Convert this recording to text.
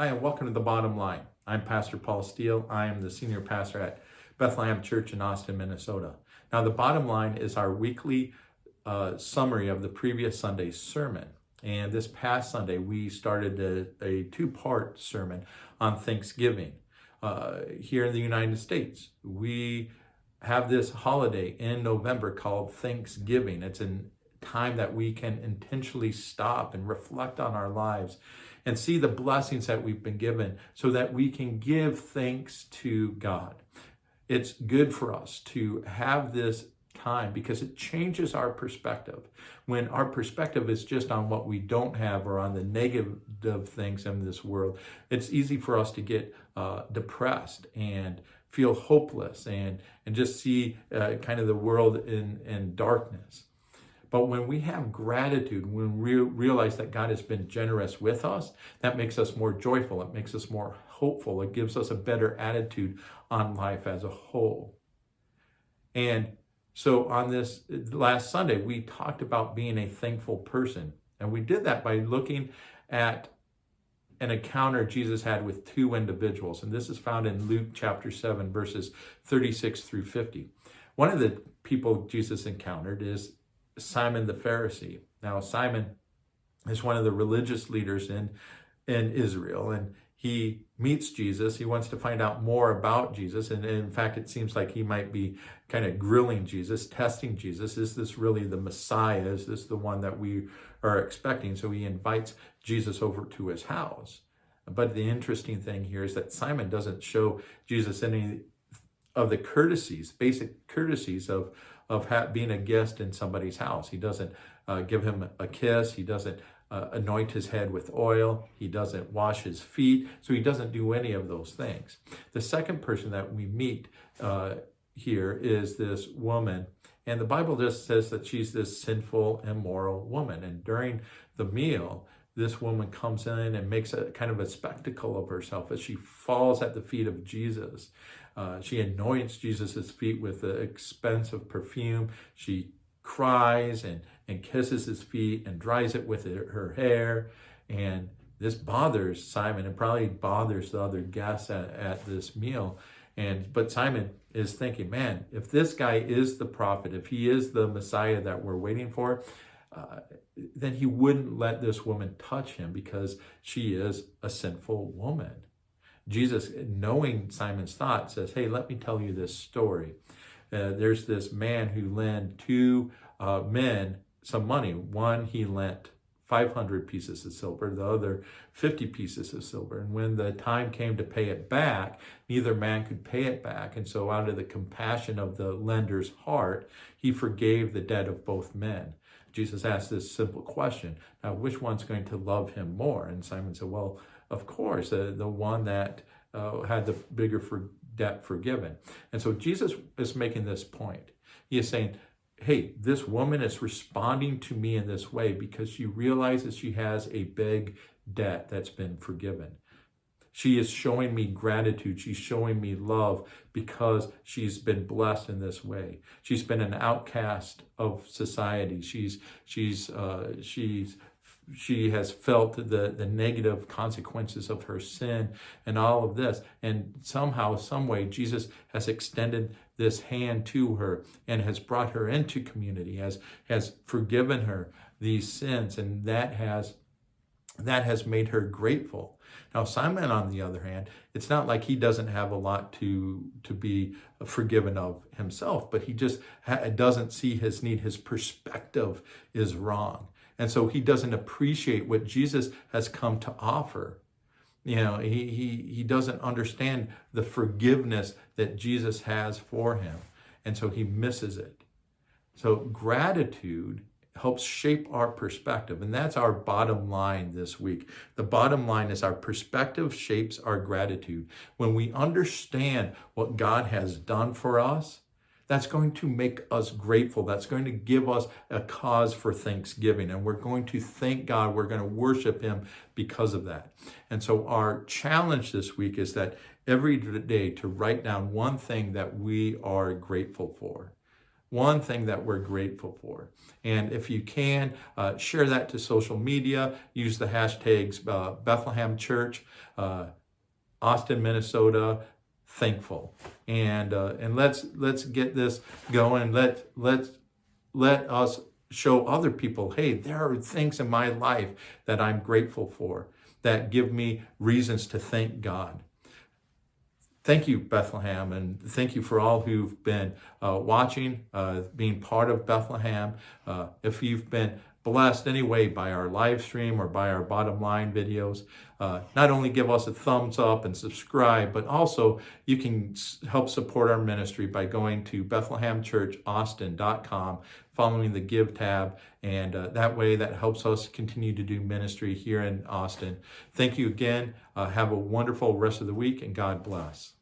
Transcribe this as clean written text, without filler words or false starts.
Hi, and welcome to the Bottom Line. I'm Pastor Paul Steele. I am the senior pastor at Bethlehem Church in Austin, Minnesota. Now, the Bottom Line is our weekly summary of the previous Sunday's sermon. And this past Sunday, we started a two-part sermon on Thanksgiving. Here in the United States, we have this holiday in November called Thanksgiving. It's a time that we can intentionally stop and reflect on our lives and see the blessings that we've been given so that we can give thanks to God. It's good for us to have this time because it changes our perspective. When our perspective is just on what we don't have or on the negative things in this world, it's easy for us to get depressed and feel hopeless and just see kind of the world in darkness. But when we have gratitude, when we realize that God has been generous with us, that makes us more joyful. It makes us more hopeful. It gives us a better attitude on life as a whole. And so on this last Sunday, we talked about being a thankful person. And we did that by looking at an encounter Jesus had with two individuals. And this is found in Luke chapter 7, verses 36 through 50. One of the people Jesus encountered is Simon the Pharisee. Now, Simon is one of the religious leaders in Israel, and he meets Jesus. He wants to find out more about Jesus, and in fact, it seems like he might be kind of grilling Jesus, testing Jesus. Is this really the Messiah? Is this the one that we are expecting? So he invites Jesus over to his house. But the interesting thing here is that Simon doesn't show Jesus any of the courtesies, basic courtesies of being a guest in somebody's house. He doesn't give him a kiss. He doesn't anoint his head with oil. He doesn't wash his feet. So he doesn't do any of those things. The second person that we meet here is this woman. And the Bible just says that she's this sinful, immoral woman. And during the meal, this woman comes in and makes a kind of a spectacle of herself as she falls at the feet of Jesus. She anoints Jesus' feet with the expensive perfume. She cries and kisses his feet and dries it with her hair. And this bothers Simon and probably bothers the other guests at this meal. But Simon is thinking, man, if this guy is the prophet, if he is the Messiah that we're waiting for, then he wouldn't let this woman touch him because she is a sinful woman. Jesus, knowing Simon's thought, says, hey, let me tell you this story. There's this man who lent two men some money. One, he lent 500 pieces of silver, the other 50 pieces of silver. And when the time came to pay it back, neither man could pay it back. And so out of the compassion of the lender's heart, he forgave the debt of both men. Jesus asked this simple question. Now, which one's going to love him more? And Simon said, well, of course, the one that had the bigger debt forgiven. And so Jesus is making this point. He is saying, hey, this woman is responding to me in this way because she realizes she has a big debt that's been forgiven. She is showing me gratitude. She's showing me love because she's been blessed in this way. She's been an outcast of society. She has felt the negative consequences of her sin and all of this. And somehow, some way, Jesus has extended this hand to her and has brought her into community, has forgiven her these sins, and that has made her grateful. Now, Simon, on the other hand, it's not like he doesn't have a lot to be forgiven of himself, but he just doesn't see his need. His perspective is wrong. And so he doesn't appreciate what Jesus has come to offer. You know, he doesn't understand the forgiveness that Jesus has for him. And so he misses it. So gratitude helps shape our perspective. And that's our bottom line this week. The bottom line is our perspective shapes our gratitude. When we understand what God has done for us, that's going to make us grateful. That's going to give us a cause for thanksgiving. And we're going to thank God. We're going to worship him because of that. And so our challenge this week is that every day to write down one thing that we are grateful for. one thing that we're grateful for. And if you can, share that to social media. Use the hashtags Bethlehem Church, Austin, Minnesota, thankful. And let's get this going. Let us show other people, hey, there are things in my life that I'm grateful for that give me reasons to thank God. Thank you, Bethlehem, and thank you for all who've been watching, being part of Bethlehem. If you've been blessed anyway by our live stream or by our Bottomline videos, not only give us a thumbs up and subscribe, but also you can help support our ministry by going to BethlehemChurchAustin.com, following the Give tab, and that way that helps us continue to do ministry here in Austin. Thank you again. Have a wonderful rest of the week, and God bless.